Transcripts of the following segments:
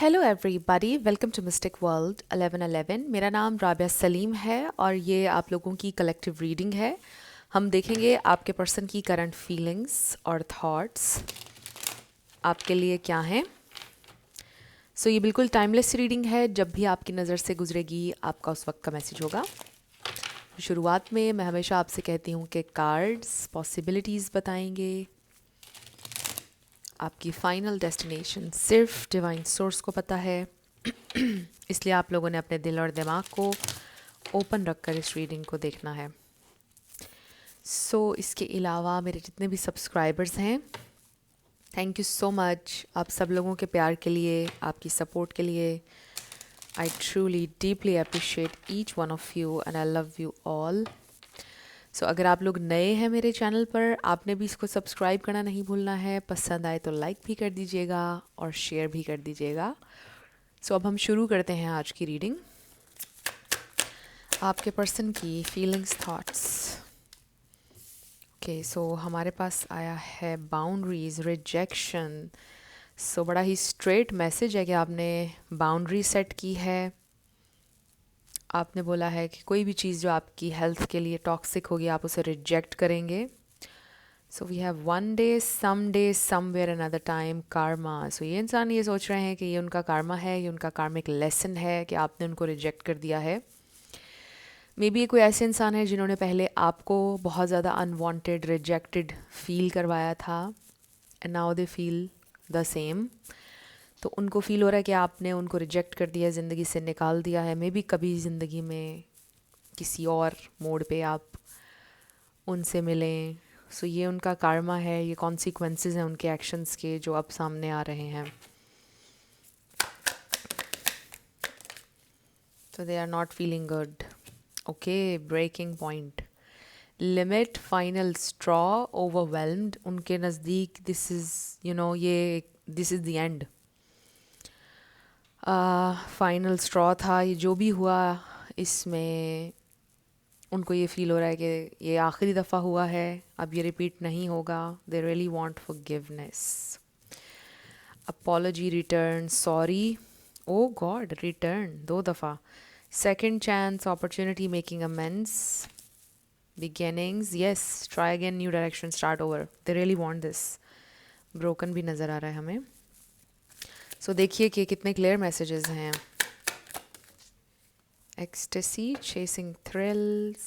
Hello everybody, welcome to mystic world 1111। मेरा नाम राबिया सलीम है और ये आप लोगों की कलेक्टिव रीडिंग है। हम देखेंगे आपके पर्सन की करंट फीलिंग्स और थॉट्स आपके लिए क्या हैं। सो ये बिल्कुल टाइमलेस रीडिंग है, जब भी आपकी नज़र से गुजरेगी आपका उस वक्त का मैसेज होगा। शुरुआत में मैं हमेशा आपसे कहती हूँ कि कार्ड्स पॉसिबिलिटीज़ बताएंगे। आपकी फ़ाइनल डेस्टिनेशन सिर्फ डिवाइन सोर्स को पता है, इसलिए आप लोगों ने अपने दिल और दिमाग को ओपन रखकर इस रीडिंग को देखना है। इसके अलावा मेरे जितने भी सब्सक्राइबर्स हैं, थैंक यू सो मच आप सब लोगों के प्यार के लिए, आपकी सपोर्ट के लिए। I truly deeply appreciate each one of you and I love you all. अगर आप लोग नए हैं मेरे चैनल पर, आपने भी इसको सब्सक्राइब करना नहीं भूलना है। पसंद आए तो लाइक भी कर दीजिएगा और शेयर भी कर दीजिएगा। अब हम शुरू करते हैं आज की रीडिंग। आपके पर्सन की फीलिंग्स, थॉट्स। ओके, हमारे पास आया है बाउंड्रीज, रिजेक्शन। बड़ा ही स्ट्रेट मैसेज है कि आपने बाउंड्री सेट की है। आपने बोला है कि कोई भी चीज़ जो आपकी हेल्थ के लिए टॉक्सिक होगी आप उसे रिजेक्ट करेंगे। We have one day, some day, somewhere, another time, karma. ये इंसान ये सोच रहे हैं कि ये उनका कार्मा है, ये उनका कार्मिक लेसन है कि आपने उनको रिजेक्ट कर दिया है। मे बी ये कोई ऐसे इंसान है जिन्होंने पहले आपको बहुत ज़्यादा अनवांटेड, रिजेक्टेड फील करवाया था and now they feel the same. तो उनको फील हो रहा है कि आपने उनको रिजेक्ट कर दिया, ज़िंदगी से निकाल दिया है। मे बी कभी ज़िंदगी में किसी और मोड़ पे आप उनसे मिलें। ये उनका कार्मा है, ये कॉन्सिक्वेंसेस हैं उनके एक्शंस के जो अब सामने आ रहे हैं। They are not feeling good. Okay, breaking point, limit, final straw, overwhelmed. उनके नज़दीक दिस इज़ ये this is the end. Final straw था ये, जो भी हुआ इसमें उनको ये फील हो रहा है कि ये आखिरी दफ़ा हुआ है, अब ये रिपीट नहीं होगा। They really want forgiveness, apology, return, sorry, oh God, return 2 दफ़ा, second chance, opportunity, making amends, beginnings, yes, try again, new direction, start over. They really want this. Broken भी नज़र आ रहा है हमें। देखिए कि कितने क्लियर मैसेजेस हैं। Ecstasy, chasing thrills,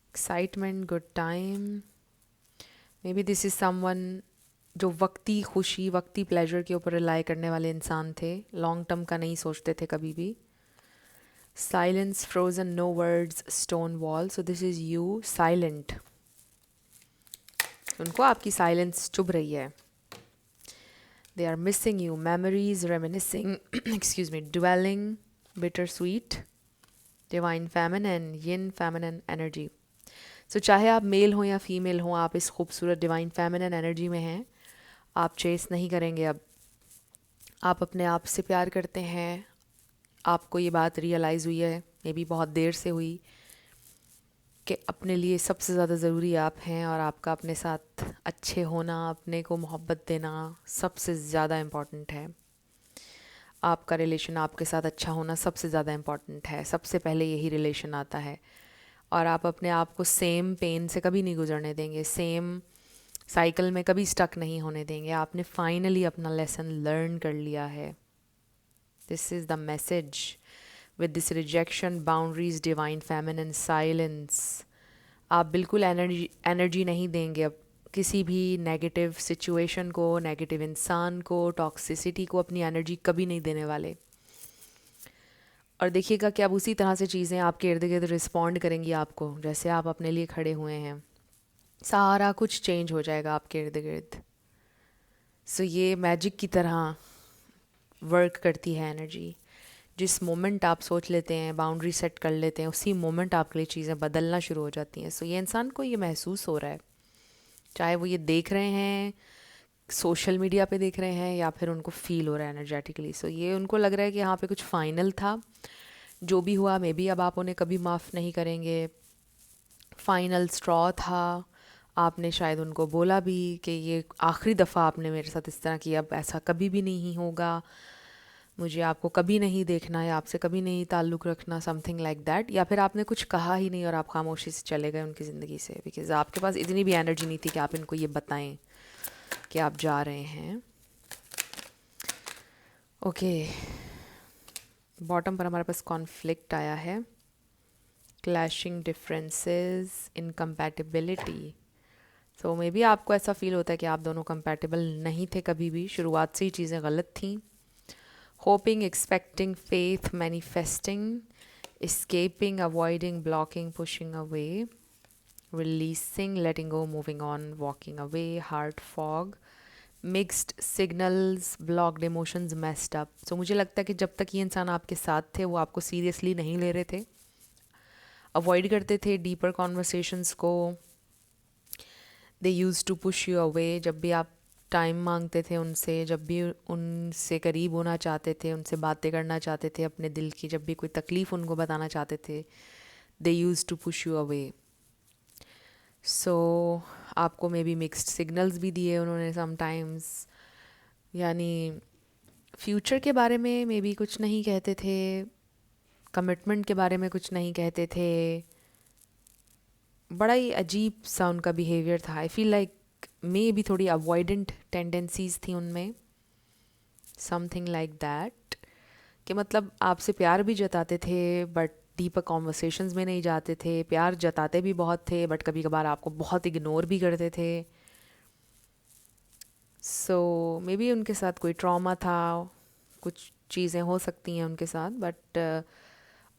excitement, good time. Maybe this is someone जो वक्ती खुशी, वक्ती प्लेजर के ऊपर रिलाई करने वाले इंसान थे, लॉन्ग टर्म का नहीं सोचते थे कभी भी। Silence, frozen, no words, stone wall. This is you, silent. उनको आपकी साइलेंस चुभ रही है। They are missing you, memories, reminiscing, excuse me, dwelling, bitter sweet, divine feminine, yin feminine energy. चाहे आप मेल हो या फीमेल हो, आप इस खूबसूरत डिवाइन फेमिनिन एनर्जी में हैं। आप चेस नहीं करेंगे अब। आप अपने आप से प्यार करते हैं। आपको ये बात रियलाइज़ हुई है, मे बी बहुत देर से हुई, कि अपने लिए सबसे ज़्यादा ज़रूरी आप हैं और आपका अपने साथ अच्छे होना, अपने को मोहब्बत देना सबसे ज़्यादा इम्पॉर्टेंट है। आपका रिलेशन, आपके साथ अच्छा होना सबसे ज़्यादा इम्पॉर्टेंट है। सबसे पहले यही रिलेशन आता है। और आप अपने आप को सेम पेन से कभी नहीं गुजरने देंगे, सेम साइकिल में कभी स्टक नहीं होने देंगे। आपने फाइनली अपना लेसन लर्न कर लिया है। This is the message with this rejection, boundaries, divine feminine, silence. आप बिल्कुल एनर्जी नहीं देंगे अब किसी भी नेगेटिव सिचुएशन को, नेगेटिव इंसान को, टॉक्सिसिटी को अपनी एनर्जी कभी नहीं देने वाले। और देखिएगा कि अब उसी तरह से चीज़ें आपके इर्द गिर्द रिस्पॉन्ड करेंगी आपको, जैसे आप अपने लिए खड़े हुए हैं। सारा कुछ चेंज हो जाएगा आपके इर्द गिर्द। ये मैजिक की तरह वर्क करती है एनर्जी। जिस मोमेंट आप सोच लेते हैं, बाउंड्री सेट कर लेते हैं, उसी मोमेंट आपके लिए चीज़ें बदलना शुरू हो जाती हैं। ये इंसान को ये महसूस हो रहा है, चाहे वो ये देख रहे हैं, सोशल मीडिया पे देख रहे हैं, या फिर उनको फील हो रहा है एनर्जेटिकली। ये उनको लग रहा है कि यहाँ पे कुछ फाइनल था, जो भी हुआ मे बी अब आप उन्हें कभी माफ़ नहीं करेंगे। फाइनल स्ट्रॉ था, आपने शायद उनको बोला भी कि ये आखिरी दफ़ा आपने मेरे साथ इस तरह किया, अब ऐसा कभी भी नहीं होगा। मुझे आपको कभी नहीं देखना या आपसे कभी नहीं ताल्लुक़ रखना, समथिंग लाइक दैट। या फिर आपने कुछ कहा ही नहीं और आप खामोशी से चले गए उनकी ज़िंदगी से, बिकॉज़ आपके पास इतनी भी एनर्जी नहीं थी कि आप इनको ये बताएं कि आप जा रहे हैं। ओके, बॉटम पर हमारे पास कॉन्फ्लिक्ट आया है, clashing differences, incompatibility. So may be आपको ऐसा फील होता है कि आप दोनों कंपैटिबल नहीं थे कभी भी, शुरुआत से ही चीज़ें गलत थीं। Hopping, expecting, faith, manifesting, escaping, avoiding, blocking, pushing away, releasing, letting go, moving on, walking away, heart fog, mixed signals, blocked emotions, messed up. So मुझे लगता है कि जब तक ये इंसान आपके साथ थे वो आपको सीरियसली नहीं ले रहे थे, अवॉइड करते थे डीपर कॉन्वर्सेशंस को, they use to push you away. जब भी आप टाइम मांगते थे उनसे, जब भी उनसे करीब होना चाहते थे, उनसे बातें करना चाहते थे अपने दिल की, जब भी कोई तकलीफ़ उनको बताना चाहते थे, they use to push you away. So आपको मे बी मिक्स्ड सिग्नल्स भी दिए उन्होंने समटाइम्स, यानी फ्यूचर के बारे में मे बी कुछ नहीं कहते थे, कमिटमेंट के बारे में कुछ नहीं कहते थे। बड़ा ही अजीब सा उनका बिहेवियर था। आई फील लाइक मे भी थोड़ी अवॉइडेंट टेंडेंसीज थी उनमें, समथिंग लाइक दैट, कि मतलब आपसे प्यार भी जताते थे बट डीपर कॉन्वर्सेशंस में नहीं जाते थे, प्यार जताते भी बहुत थे बट कभी कभार आपको बहुत इग्नोर भी करते थे। सो मे बी उनके साथ कोई ट्रॉमा था, कुछ चीज़ें हो सकती हैं उनके साथ, बट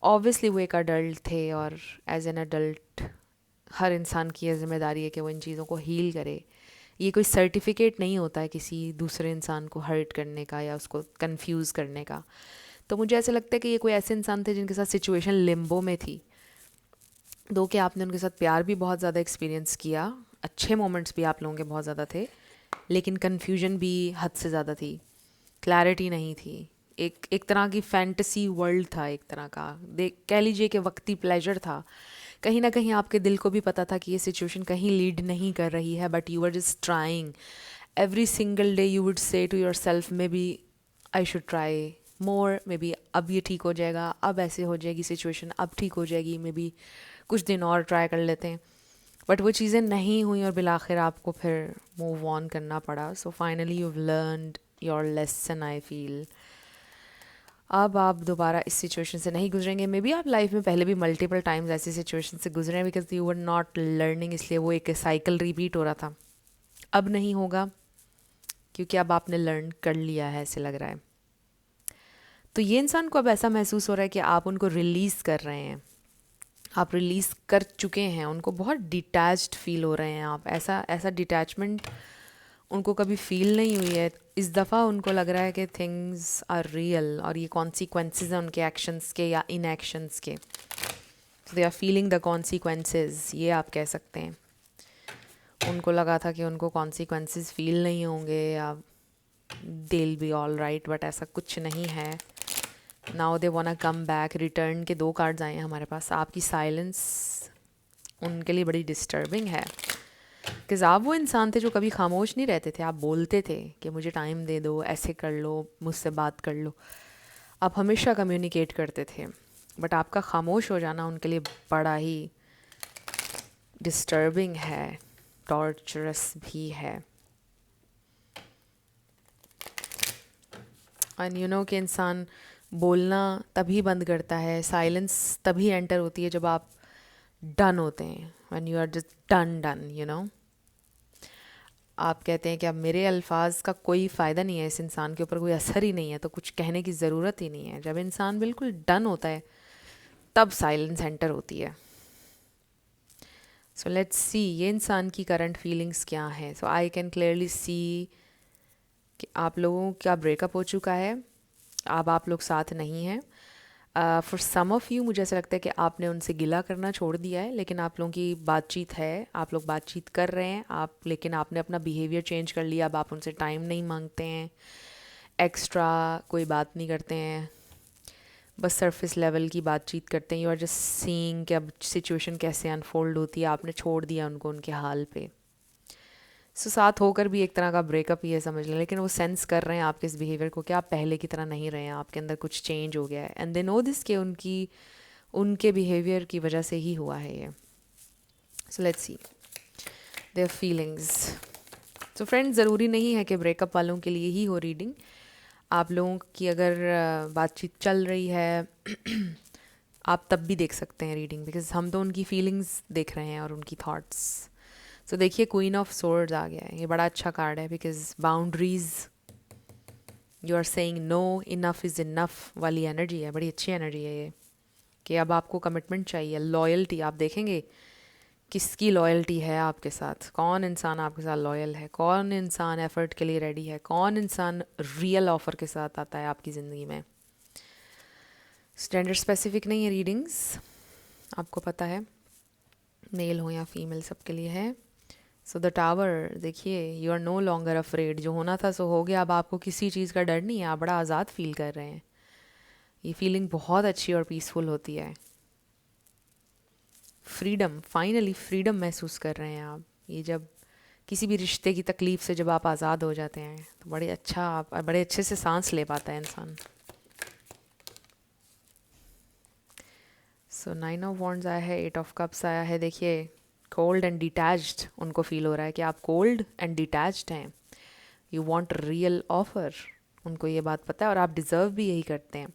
ऑब्वियसली वो एक अडल्ट थे और एज एन अडल्ट हर इंसान की यह जिम्मेदारी है कि वो इन चीज़ों को हील करे। ये कोई सर्टिफिकेट नहीं होता है किसी दूसरे इंसान को हर्ट करने का या उसको कंफ्यूज करने का। तो मुझे ऐसा लगता है कि ये कोई ऐसे इंसान थे जिनके साथ सिचुएशन लिम्बो में थी, दो कि आपने उनके साथ प्यार भी बहुत ज़्यादा एक्सपीरियंस किया, अच्छे मोमेंट्स भी आप लोगों के बहुत ज़्यादा थे, लेकिन कन्फ्यूजन भी हद से ज़्यादा थी, क्लैरिटी नहीं थी, एक तरह की फैंटेसी वर्ल्ड था, एक तरह का देख कह लीजिए कि वक्ती प्लेजर था। कहीं ना कहीं आपके दिल को भी पता था कि ये सिचुएशन कहीं लीड नहीं कर रही है, but you are just trying every single day. You would say to yourself maybe I should try more, maybe अब ये ठीक हो जाएगा, अब ऐसे हो जाएगी सिचुएशन, अब ठीक हो जाएगी, मे बी कुछ दिन और ट्राई कर लेते हैं। बट वो चीज़ें नहीं हुई और बिलाखिर आपको फिर मूव ऑन करना पड़ा। So finally you have learned your lesson, I feel. अब आप दोबारा इस सिचुएशन से नहीं गुजरेंगे। मे बी आप लाइफ में पहले भी मल्टीपल टाइम्स ऐसी सिचुएशन से गुजरे हैं, because you were not learning, इसलिए वो एक साइकिल रिपीट हो रहा था। अब नहीं होगा क्योंकि अब आपने लर्न कर लिया है, ऐसे लग रहा है। तो ये इंसान को अब ऐसा महसूस हो रहा है कि आप उनको रिलीज़ कर रहे हैं, आप रिलीज़ कर चुके हैं, उनको बहुत डिटैच्ड फील हो रहे हैं आप। ऐसा डिटैचमेंट उनको कभी फील नहीं हुई है। इस दफ़ा उनको लग रहा है कि थिंग्स आर रियल और ये कॉन्सिक्वेंसेस हैं उनके एक्शंस के या इनएक्शंस के। So they are feeling the consequences, ये आप कह सकते हैं। उनको लगा था कि उनको कॉन्सिक्वेंसेस फील नहीं होंगे या they will be all right, but ऐसा कुछ नहीं है। Now they want come back. Return के 2 कार्ड्स आए हैं हमारे पास। आपकी साइलेंस उनके लिए बड़ी डिस्टर्बिंग है, बिकॉज आप वो इंसान थे जो कभी खामोश नहीं रहते थे। आप बोलते थे कि मुझे टाइम दे दो, ऐसे कर लो, मुझसे बात कर लो। आप हमेशा कम्युनिकेट करते थे, बट आपका खामोश हो जाना उनके लिए बड़ा ही डिस्टर्बिंग है, टॉर्चरस भी है। एंड यू नो कि इंसान बोलना तभी बंद करता है, साइलेंस तभी एंटर होती है जब आप डन होते हैं, when you are just done, you know. आप कहते हैं कि अब मेरे अल्फाज का कोई फ़ायदा नहीं है, इस इंसान के ऊपर कोई असर ही नहीं है, तो कुछ कहने की ज़रूरत ही नहीं है। जब इंसान बिल्कुल डन होता है तब साइलेंस एंटर होती है। सो लेट्स सी ये इंसान की करंट फीलिंग्स क्या हैं। सो आई कैन क्लियरली सी कि आप लोगों का ब्रेकअप हो चुका है, अब आप लोग साथ नहीं हैं। फॉर सम ऑफ़ यू मुझे ऐसा लगता है कि आपने उनसे गिला करना छोड़ दिया है, लेकिन आप लोगों की बातचीत है, आप लोग बातचीत कर रहे हैं, लेकिन आपने अपना बिहेवियर चेंज कर लिया। अब आप उनसे टाइम नहीं मांगते हैं, एक्स्ट्रा कोई बात नहीं करते हैं, बस सरफेस लेवल की बातचीत करते हैं। यू आर जस्ट सीइंग कि अब सिचुएशन कैसे अनफोल्ड होती है। आपने छोड़ दिया उनको उनके हाल पे। सो साथ होकर भी एक तरह का ब्रेकअप ही है समझ लें, लेकिन वो सेंस कर रहे हैं आपके इस बिहेवियर को कि आप पहले की तरह नहीं रहे हैं, आपके अंदर कुछ चेंज हो गया है, एंड दे नो दिस कि उनके बिहेवियर की वजह से ही हुआ है ये. So let's see their feelings. So friends, ज़रूरी नहीं है कि ब्रेकअप वालों के लिए ही हो रीडिंग. आप लोगों की अगर बातचीत चल रही है आप तब भी देख सकते हैं रीडिंग, बिकॉज हम तो उनकी फीलिंग्स देख रहे हैं और उनकी थॉट्स. सो देखिए, क्वीन ऑफ सोर्ड्स आ गया है. ये बड़ा अच्छा कार्ड है because boundaries, you are saying no, enough is enough वाली एनर्जी है. बड़ी अच्छी एनर्जी है ये, कि अब आपको कमिटमेंट चाहिए, लॉयल्टी. आप देखेंगे किसकी लॉयल्टी है आपके साथ, कौन इंसान आपके साथ लॉयल है, कौन इंसान एफर्ट के लिए रेडी है, कौन इंसान रियल ऑफर के साथ आता है आपकी ज़िंदगी में. जेंडर स्पेसिफिक नहीं है रीडिंग्स, आपको पता है, मेल हो या फीमेल सबके लिए है. सो द टावर, देखिए, you are no longer afraid. जो होना था सो हो गया. अब आपको किसी चीज़ का डर नहीं है, आप बड़ा आज़ाद फील कर रहे हैं. ये फीलिंग बहुत अच्छी और पीसफुल होती है. फ्रीडम, फाइनली फ्रीडम महसूस कर रहे हैं आप. ये जब किसी भी रिश्ते की तकलीफ़ से जब आप आज़ाद हो जाते हैं तो बड़े अच्छे से सांस ले पाता है इंसान. सो 9 ऑफ वॉन्ड्स आया है, 8 ऑफ कप्स आया है. देखिए, कोल्ड एंड डिटैच्ड उनको फील हो रहा है कि आप कोल्ड एंड डिटैच्ड हैं. You want real offer. उनको ये बात पता है और आप डिज़र्व भी यही करते हैं.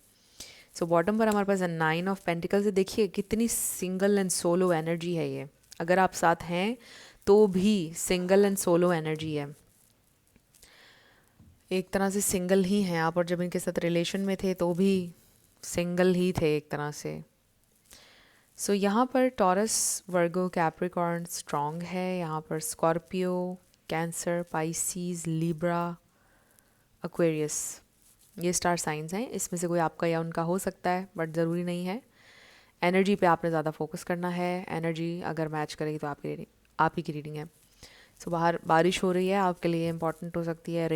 सो बॉटम पर हमारे पास 9 ऑफ पेंटिकल्स है. देखिए कितनी सिंगल एंड सोलो एनर्जी है ये. अगर आप साथ हैं तो भी सिंगल एंड सोलो एनर्जी है. एक तरह से सिंगल ही हैं आप, और जब इनके साथ रिलेशन में थे तो भी सिंगल ही थे एक तरह से. सो यहाँ पर टॉरस, वर्गो, कैप्रिकॉर्न स्ट्रॉन्ग है. यहाँ पर Scorpio, cancer, Pisces, Libra, Aquarius, ये स्टार साइंस हैं. इसमें से कोई आपका या उनका हो सकता है, बट ज़रूरी नहीं है. एनर्जी पे आपने ज़्यादा फोकस करना है. एनर्जी अगर मैच करेगी तो आप ही की रीडिंग है. सो बाहर बारिश हो रही है, आपके लिए इम्पॉर्टेंट हो सकती है.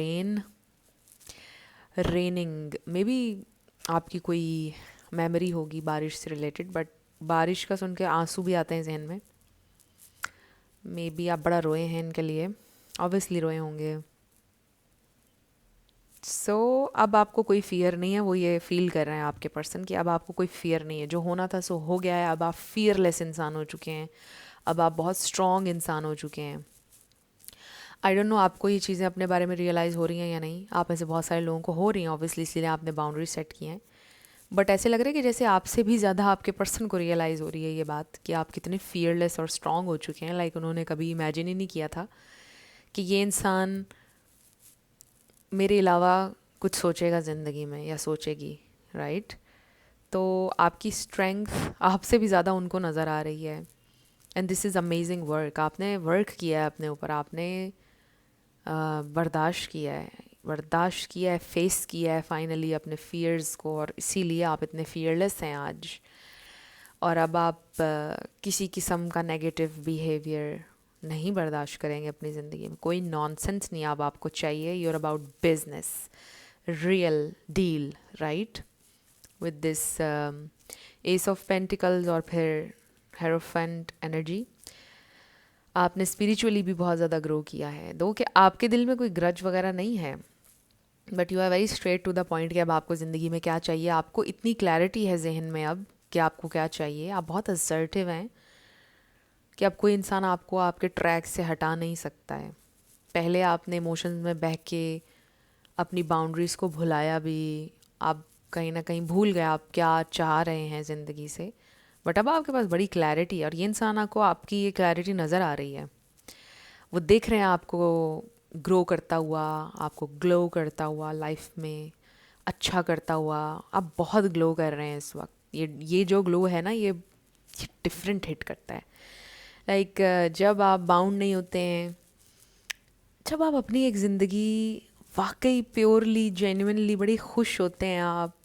रेनिंग, मे बी आपकी कोई मेमोरी होगी बारिश से रिलेटेड, बट बारिश का सुन के आंसू भी आते हैं जहन में. मे बी आप बड़ा रोए हैं इनके लिए, ऑब्वियसली रोए होंगे. सो अब आपको कोई फियर नहीं है. वो ये फील कर रहे हैं आपके पर्सन कि अब आपको कोई फियर नहीं है. जो होना था सो हो गया है. अब आप फियरलेस इंसान हो चुके हैं. अब आप बहुत स्ट्रॉन्ग इंसान हो चुके हैं. आई डोंट नो आपको ये चीज़ें अपने बारे में रियलाइज़ हो रही हैं या नहीं. आप ऐसे बहुत सारे लोगों को हो रही हैं ऑब्वियसली, इसलिए आपने बाउंड्री सेट की हैं. बट ऐसे लग रहा है कि जैसे आपसे भी ज़्यादा आपके पर्सन को रियलाइज़ हो रही है ये बात कि आप कितने फियरलेस और स्ट्रॉन्ग हो चुके हैं. लाइक उन्होंने कभी इमेजिन ही नहीं किया था कि ये इंसान मेरे अलावा कुछ सोचेगा ज़िंदगी में या सोचेगी, राइट. तो आपकी स्ट्रेंथ आपसे भी ज़्यादा उनको नज़र आ रही है. And this is amazing work. आपने वर्क किया है अपने ऊपर, आपने बर्दाश्त किया है, फेस किया है फाइनली अपने फियर्स को, और इसीलिए आप इतने फियरलेस हैं आज. और अब आप किसी किस्म का नेगेटिव बिहेवियर नहीं बर्दाश्त करेंगे अपनी ज़िंदगी में. कोई नॉनसेंस नहीं अब आपको चाहिए. Your about business, real deal, right, with this ace of pentacles और फिर हेरोफेंट एनर्जी. आपने स्पिरिचुअली भी बहुत ज़्यादा ग्रो किया है. दो कि आपके दिल में कोई ग्रज वगैरह नहीं है, but you are very straight to the point कि अब आपको ज़िंदगी में क्या चाहिए. आपको इतनी क्लैरिटी है जहन में अब कि आपको क्या चाहिए. आप बहुत असर्टिव हैं कि अब कोई इंसान आपको आपके ट्रैक से हटा नहीं सकता है. पहले आपने इमोशंस में बह के अपनी बाउंड्रीज़ को भुलाया भी. आप कहीं ना कहीं भूल गए आप क्या चाह रहे हैं ज़िंदगी से. बट अब आपके पास बड़ी क्लैरिटी है, और ये इंसान आपको आपकी ये क्लैरिटी नज़र आ रही है. वो देख रहे हैं आपको ग्रो करता हुआ, आपको ग्लो करता हुआ, लाइफ में अच्छा करता हुआ. आप बहुत ग्लो कर रहे हैं इस वक्त. ये जो ग्लो है ना, ये डिफरेंट हिट करता है. लाइक जब आप बाउंड नहीं होते हैं, जब आप अपनी एक ज़िंदगी वाकई प्योरली जेन्युइनली बड़ी खुश होते हैं, आप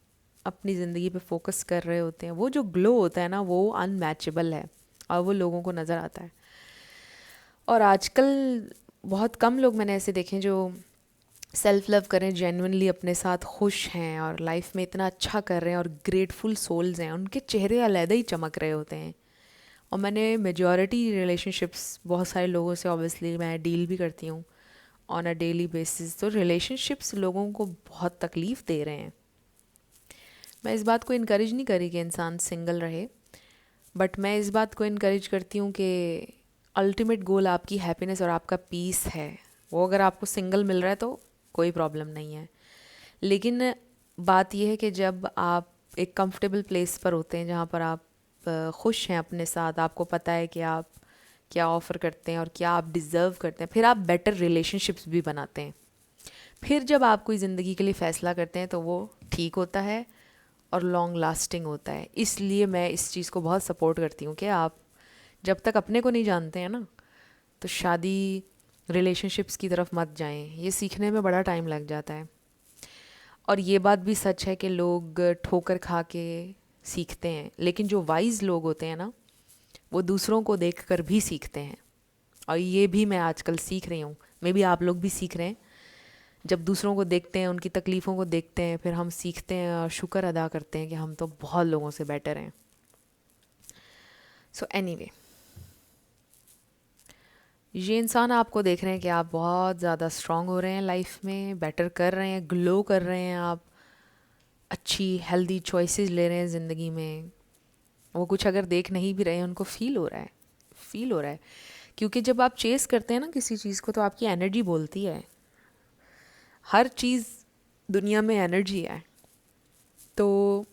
अपनी ज़िंदगी पे फोकस कर रहे होते हैं, वो जो ग्लो होता है ना, वो अनमैचेबल है और वो लोगों को नज़र आता है. और आजकल बहुत कम लोग मैंने ऐसे देखे जो सेल्फ लव करें, जेन्युइनली अपने साथ खुश हैं और लाइफ में इतना अच्छा कर रहे हैं और ग्रेटफुल सोल्स हैं. उनके चेहरे अलग ही चमक रहे होते हैं और मैंने मेजॉरिटी रिलेशनशिप्स, बहुत सारे लोगों से ऑब्वियसली मैं डील भी करती हूँ ऑन अ डेली बेसिस, तो रिलेशनशिप्स लोगों को बहुत तकलीफ़ दे रहे हैं। मैं इस बात को इनकरेज नहीं करी कि इंसान सिंगल रहे, बट मैं इस बात को इनकरेज करती हूँ कि अल्टीमेट गोल आपकी हैप्पीनेस और आपका पीस है। वो अगर आपको सिंगल मिल रहा है तो कोई प्रॉब्लम नहीं है, लेकिन बात यह है कि जब आप एक कंफर्टेबल प्लेस पर होते हैं जहाँ पर आप खुश हैं अपने साथ, आपको पता है कि आप क्या ऑफ़र करते हैं और क्या आप डिज़र्व करते हैं, फिर आप बेटर रिलेशनशिप्स भी बनाते हैं। फिर जब आप कोई ज़िंदगी के लिए फ़ैसला करते हैं तो वो ठीक होता है और लॉन्ग लास्टिंग होता है। इसलिए मैं इस चीज़ को बहुत सपोर्ट करती हूँ कि आप जब तक अपने को नहीं जानते हैं ना, तो शादी रिलेशनशिप्स की तरफ मत जाएं। ये सीखने में बड़ा टाइम लग जाता है। और ये बात भी सच है कि लोग ठोकर खा के सीखते हैं, लेकिन जो वाइज लोग होते हैं ना, वो दूसरों को देखकर भी सीखते हैं। और ये भी मैं आजकल सीख रही हूँ, मे बी आप लोग भी सीख रहे हैं। जब दूसरों को देखते हैं, उनकी तकलीफ़ों को देखते हैं, फिर हम सीखते हैं और शुक्र अदा करते हैं कि हम तो बहुत लोगों से बेटर हैं। सो एनीवे, ये इंसान आपको देख रहे हैं कि आप बहुत ज़्यादा स्ट्रांग हो रहे हैं लाइफ में, बेटर कर रहे हैं, ग्लो कर रहे हैं, आप अच्छी हेल्दी चॉइसेस ले रहे हैं ज़िंदगी में। वो कुछ अगर देख नहीं भी रहे हैं, उनको फील हो रहा है, फील हो रहा है। क्योंकि जब आप चेस करते हैं ना किसी चीज़ को, तो आपकी एनर्जी बोलती है। हर चीज़ दुनिया में एनर्जी है। तो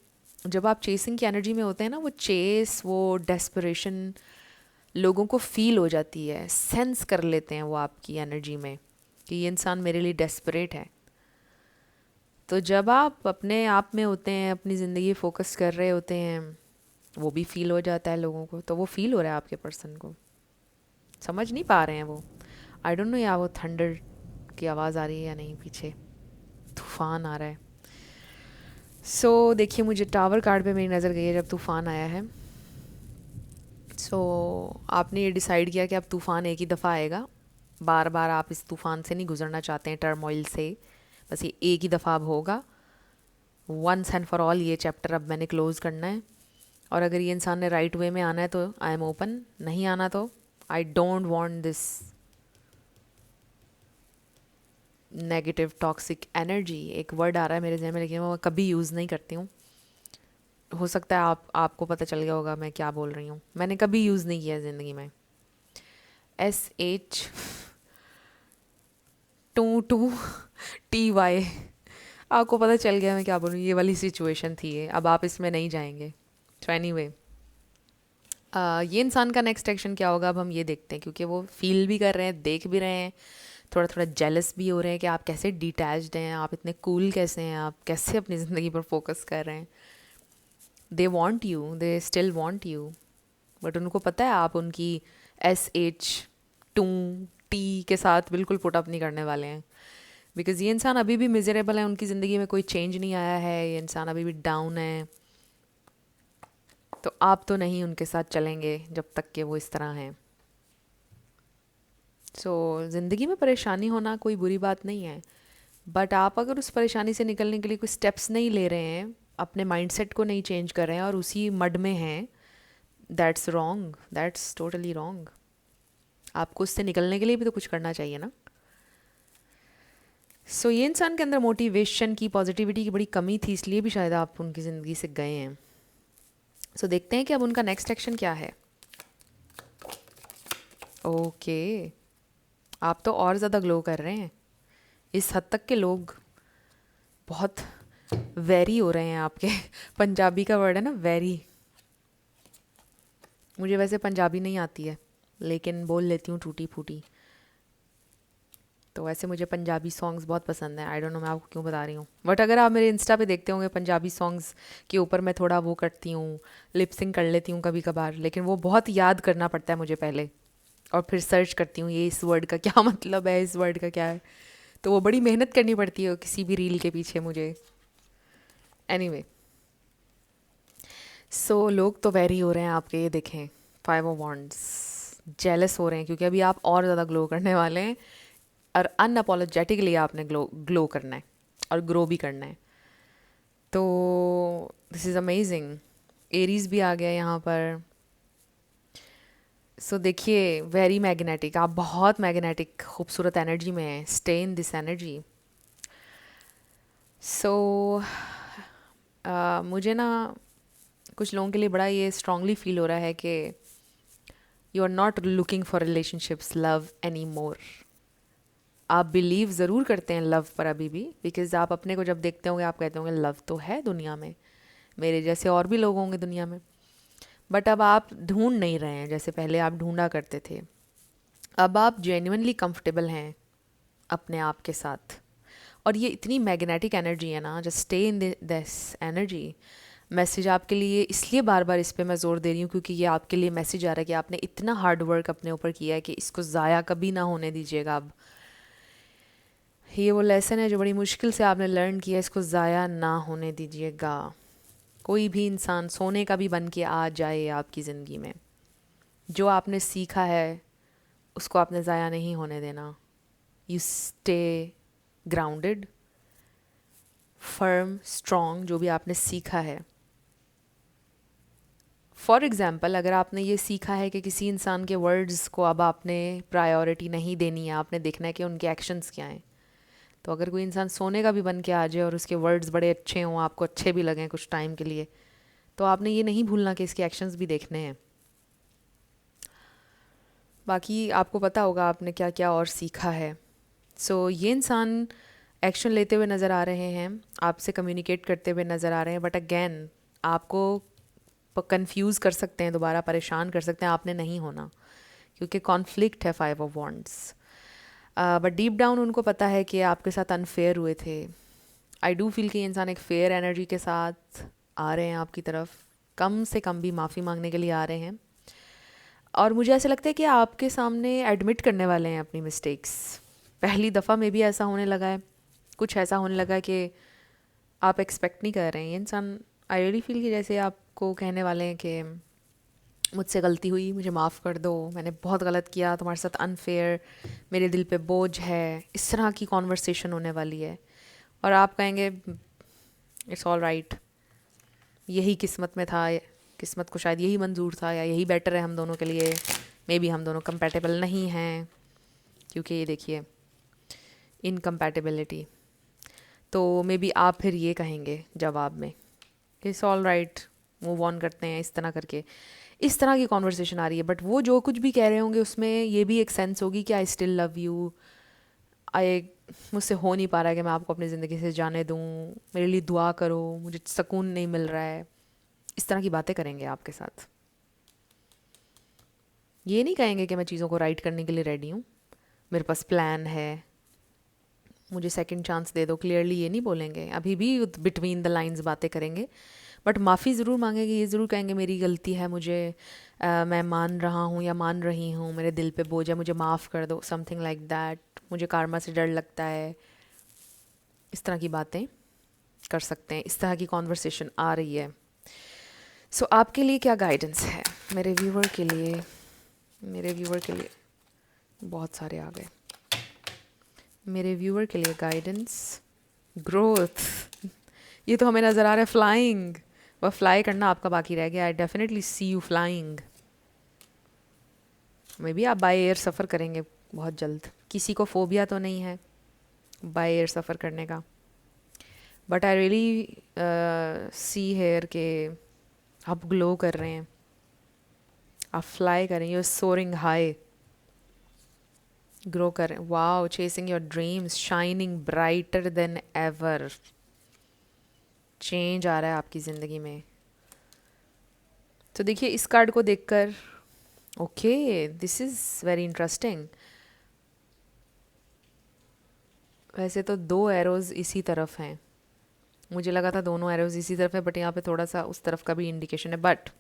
जब आप चेसिंग की एनर्जी में होते हैं ना, वो चेस, वो डेस्परेशन लोगों को फील हो जाती है, सेंस कर लेते हैं वो आपकी एनर्जी में कि ये इंसान मेरे लिए डेस्परेट है। तो जब आप अपने आप में होते हैं, अपनी ज़िंदगी फोकस कर रहे होते हैं, वो भी फील हो जाता है लोगों को। तो वो फील हो रहा है आपके पर्सन को, समझ नहीं पा रहे हैं वो। आई डोंट नो या वो थंडर की आवाज़ आ रही है या नहीं, पीछे तूफ़ान आ रहा है। देखिए, मुझे टावर कार्ड पे मेरी नज़र गई है जब तूफ़ान आया है। आपने ये डिसाइड किया कि अब तूफ़ान एक ही दफ़ा आएगा, बार बार आप इस तूफ़ान से नहीं गुजरना चाहते हैं, टर्मोइल से। बस ये एक ही दफ़ा अब होगा, वंस एंड फॉर ऑल। ये चैप्टर अब मैंने क्लोज़ करना है। और अगर ये इंसान ने राइट वे में आना है तो आई एम ओपन, नहीं आना तो I don't want this negative toxic energy. एक वर्ड आ रहा है मेरे जहन में, लेकिन मैं कभी यूज़ नहीं करती हूँ। हो सकता है आपको पता चल गया होगा मैं क्या बोल रही हूँ। मैंने कभी यूज़ नहीं किया ज़िंदगी में। SH 22TY, आपको पता चल गया मैं क्या बोलूँ। ये वाली सिचुएशन थी ये, अब आप इसमें नहीं जाएंगे। तो एनीवे, ये इंसान का नेक्स्ट एक्शन क्या होगा अब हम ये देखते हैं, क्योंकि वो फील भी कर रहे हैं, देख भी रहे हैं, थोड़ा थोड़ा जेलस भी हो रहे हैं कि आप कैसे डिटैच्ड हैं, आप इतने कूल कैसे हैं, आप कैसे अपनी ज़िंदगी पर फोकस कर रहे हैं। They want you, they still want you, but उनको पता है आप उनकी SH 2T के साथ बिल्कुल पुट अप नहीं करने वाले हैं। बिकॉज़ ये इंसान अभी भी मिजरेबल है, उनकी ज़िंदगी में कोई चेंज नहीं आया है, ये इंसान अभी भी डाउन है। तो आप तो नहीं उनके साथ चलेंगे जब तक कि वो इस तरह हैं। ज़िंदगी में परेशानी होना कोई बुरी बात नहीं है, बट आप अगर उस परेशानी से निकलने के लिए कोई स्टेप्स नहीं ले रहे हैं, अपने माइंडसेट को नहीं चेंज कर रहे हैं और उसी मड में हैं, that's wrong, that's totally wrong. आपको उससे निकलने के लिए भी तो कुछ करना चाहिए ना। ये इंसान के अंदर मोटिवेशन की, पॉजिटिविटी की बड़ी कमी थी, इसलिए भी शायद आप उनकी ज़िंदगी से गए हैं। देखते हैं कि अब उनका नेक्स्ट एक्शन क्या है। ओके, आप तो और ज़्यादा ग्लो कर रहे हैं। इस हद तक के लोग बहुत वेरी हो रहे हैं आपके। पंजाबी का वर्ड है ना, वेरी। मुझे वैसे पंजाबी नहीं आती है, लेकिन बोल लेती हूँ टूटी फूटी। तो वैसे मुझे पंजाबी सॉन्ग्स बहुत पसंद हैं। आई डोंट नो मैं आपको क्यों बता रही हूँ, बट अगर आप मेरे इंस्टा पे देखते होंगे, पंजाबी सॉन्ग्स के ऊपर मैं थोड़ा वो करती हूँ, लिपसिंग कर लेती हूँ कभी कभार, लेकिन वो बहुत याद करना पड़ता है मुझे पहले, और फिर सर्च करती हूँ ये इस वर्ड का क्या मतलब है, इस वर्ड का क्या है। तो वो बड़ी मेहनत करनी पड़ती है किसी भी रील के पीछे मुझे। एनीवे, लोग तो वेरी हो रहे हैं आपके, ये देखें, 5 ऑफ वॉन्ड्स। जेलस हो रहे हैं क्योंकि अभी आप और ज़्यादा ग्लो करने वाले हैं, और अनअपोलोजेटिकली आपने ग्लो ग्लो करना है और ग्रो भी करना है। तो दिस इज़ अमेजिंग। एरीज भी आ गया यहाँ पर, सो देखिए, वेरी मैग्नेटिक, आप बहुत मैग्नेटिक खूबसूरत एनर्जी में हैं, स्टे इन दिस एनर्जी। सो मुझे ना कुछ लोगों के लिए बड़ा ये स्ट्रांगली फील हो रहा है कि you are not looking for relationships love any more. आप बिलीव ज़रूर करते हैं लव पर अभी भी, बिकॉज आप अपने को जब देखते होंगे आप कहते होंगे लव तो है दुनिया में, मेरे जैसे और भी लोग होंगे दुनिया में। बट अब आप ढूंढ नहीं रहे हैं जैसे पहले आप ढूंढा करते थे। अब आप जेन्युइनली कंफर्टेबल हैं अपने आप के साथ। और ये इतनी मैग्नेटिक एनर्जी है ना, just stay in this energy. Message आपके लिए इसलिए बार बार इस पे मैं ज़ोर दे रही हूँ क्योंकि ये आपके लिए मैसेज आ रहा है कि आपने इतना हार्ड वर्क अपने ऊपर किया है कि इसको ज़ाया कभी ना होने दीजिएगा। अब ये वो लेसन है जो बड़ी मुश्किल से आपने लर्न किया, इसको ज़ाया ना होने दीजिएगा। कोई भी इंसान सोने का भी बन के आ जाए आपकी ज़िंदगी में, जो आपने सीखा है उसको आपने ज़ाया नहीं होने देना। You stay grounded, firm, strong, जो भी आपने सीखा है। फॉर एग्ज़ाम्पल, अगर आपने ये सीखा है कि किसी इंसान के वर्ड्स को अब आपने प्रायोरिटी नहीं देनी है, आपने देखना है कि उनके एक्शंस क्या हैं। तो अगर कोई इंसान सोने का भी बन के आ जाए और उसके वर्ड्स बड़े अच्छे हों, आपको अच्छे भी लगें कुछ टाइम के लिए, तो आपने ये नहीं भूलना कि इसके एक्शंस भी देखने हैं। बाकी आपको पता होगा आपने क्या क्या और सीखा है। सो ये इंसान एक्शन लेते हुए नज़र आ रहे हैं, आपसे कम्युनिकेट करते हुए नज़र आ रहे हैं, बट अगेन आपको कंफ्यूज कर सकते हैं, दोबारा परेशान कर सकते हैं। आपने नहीं होना, क्योंकि कॉन्फ्लिक्ट है 5 of wands. But deep down उनको पता है कि आपके साथ अनफेयर हुए थे। आई डू फील कि ये इंसान एक फेयर एनर्जी के साथ आ रहे हैं आपकी तरफ, कम से कम भी माफ़ी मांगने के लिए आ रहे हैं। और मुझे ऐसा लगता है कि आपके सामने एडमिट करने वाले हैं अपनी मिस्टेक्स। पहली दफ़ा में भी ऐसा होने लगा है, कुछ ऐसा होने लगा है कि आप एक्सपेक्ट नहीं कर रहे हैं। ये इंसान आई रियली फील कि जैसे आपको कहने वाले हैं कि मुझसे गलती हुई, मुझे माफ़ कर दो, मैंने बहुत गलत किया, तुम्हारे साथ अनफेयर, मेरे दिल पे बोझ है। इस तरह की कॉन्वर्सेशन होने वाली है और आप कहेंगे इट्स ऑल राइट, यही किस्मत में था, किस्मत को शायद यही मंजूर था, या यही बेटर है हम दोनों के लिए, मे बी हम दोनों कंपेटेबल नहीं हैं। क्योंकि ये देखिए इनकम्पैटिबिलिटी, तो मे बी आप फिर ये कहेंगे जवाब में it's all right, move on करते हैं, इस तरह करके। इस तरह की कॉन्वर्सेशन आ रही है, बट वो जो कुछ भी कह रहे होंगे उसमें ये भी एक सेंस होगी कि आई स्टिल लव यू, आई, मुझसे हो नहीं पा रहा है कि मैं आपको अपनी ज़िंदगी से जाने दूँ, मेरे लिए दुआ करो, मुझे सुकून नहीं मिल रहा है। इस तरह की बातें करेंगे आपके साथ। ये नहीं कहेंगे कि मैं चीज़ों को राइट करने के लिए रेडी हूँ, मेरे पास प्लान है, मुझे सेकंड चांस दे दो। क्लियरली ये नहीं बोलेंगे, अभी भी बिटवीन द लाइंस बातें करेंगे, बट माफ़ी ज़रूर मांगेंगे। ये ज़रूर कहेंगे मेरी गलती है, मुझे मैं मान रहा हूँ या मान रही हूँ, मेरे दिल पे बोझ है, मुझे माफ़ कर दो, समथिंग लाइक दैट, मुझे कार्मा से डर लगता है। इस तरह की बातें कर सकते हैं, इस तरह की कॉन्वर्सेशन आ रही है। सो आपके लिए क्या गाइडेंस है मेरे व्यूवर के लिए? मेरे व्यूवर के लिए बहुत सारे आ गए। मेरे व्यूवर के लिए गाइडेंस, ग्रोथ। ये तो हमें नज़र आ रहा है फ्लाइंग, वह फ्लाई करना आपका बाकी रह गया। I definitely see you flying. Maybe आप बाय एयर सफ़र करेंगे बहुत जल्द। किसी को फोबिया तो नहीं है बाय एयर सफ़र करने का, but I really see here के आप ग्लो कर रहे हैं, आप फ्लाई कर रहे हैं, you are soaring high, grow कर रहे हैं। Wow, chasing your dreams, shining brighter than ever. Change आ रहा है आपकी ज़िंदगी में। तो देखिए इस कार्ड को देखकर, okay, this is very interesting. वैसे तो 2 एरोज़ इसी तरफ हैं, मुझे लगा था दोनों एरोज़ इसी तरफ है, बट यहाँ पे थोड़ा सा उस तरफ का भी इंडिकेशन है। बट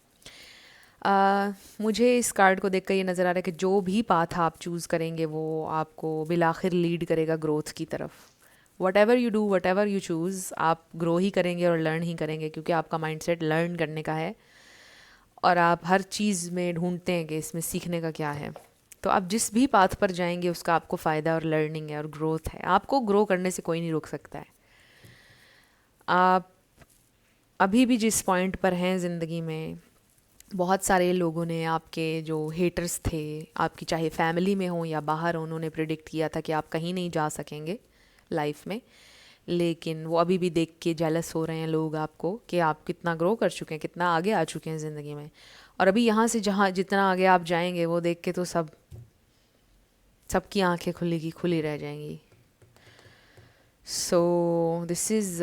मुझे इस कार्ड को देखकर ये नज़र आ रहा है कि जो भी पाथ आप चूज़ करेंगे वो आपको बिलाखिर लीड करेगा ग्रोथ की तरफ। What ever you do, what ever you choose, आप ग्रो ही करेंगे और लर्न ही करेंगे, क्योंकि आपका माइंडसेट लर्न करने का है और आप हर चीज़ में ढूंढते हैं कि इसमें सीखने का क्या है। तो आप जिस भी पाथ पर जाएंगे उसका आपको फ़ायदा और लर्निंग है और ग्रोथ है। आपको ग्रो करने से कोई नहीं रोक सकता है। आप अभी भी जिस पॉइंट पर हैं ज़िंदगी में, बहुत सारे लोगों ने, आपके जो हेटर्स थे, आपकी चाहे फैमिली में हो या बाहर हो, उन्होंने प्रिडिक्ट किया था कि आप कहीं नहीं जा सकेंगे लाइफ में। लेकिन वो अभी भी देख के जेलस हो रहे हैं लोग आपको कि आप कितना ग्रो कर चुके हैं, कितना आगे आ चुके हैं ज़िंदगी में। और अभी यहाँ से जहाँ जितना आगे आप जाएंगे वो देख के तो सबकी आंखें खुली की खुली रह जाएंगी। So this is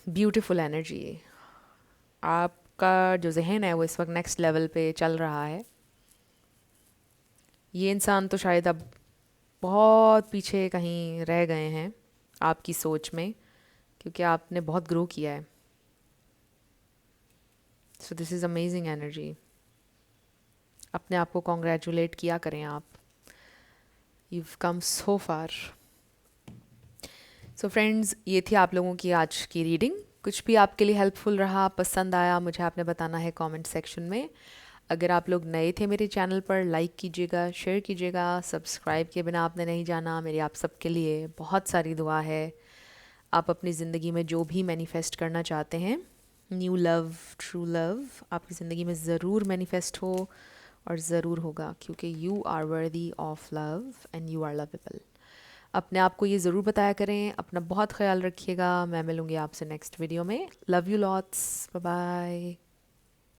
beautiful energy. आपका जो जहन है वो इस वक्त नेक्स्ट लेवल पे चल रहा है। ये इंसान तो शायद अब बहुत पीछे कहीं रह गए हैं आपकी सोच में, क्योंकि आपने बहुत ग्रो किया है। So this is amazing energy. अपने आप को कॉन्ग्रेचुलेट किया करें आप। you've कम सो फार। सो फ्रेंड्स, ये थी आप लोगों की आज की रीडिंग। कुछ भी आपके लिए हेल्पफुल रहा, पसंद आया, मुझे आपने बताना है कमेंट सेक्शन में। अगर आप लोग नए थे मेरे चैनल पर, लाइक कीजिएगा, शेयर कीजिएगा, सब्सक्राइब के बिना आपने नहीं जाना। मेरी आप सबके लिए बहुत सारी दुआ है। आप अपनी ज़िंदगी में जो भी मैनिफेस्ट करना चाहते हैं, न्यू लव, ट्रू लव, आपकी ज़िंदगी में ज़रूर मैनिफेस्ट हो और ज़रूर होगा, क्योंकि you are worthy of love and you are lovable. अपने आप को ये ज़रूर बताया करें। अपना बहुत ख्याल रखिएगा। मैं मिलूँगी आपसे नेक्स्ट वीडियो में। Love you lots. Bye bye.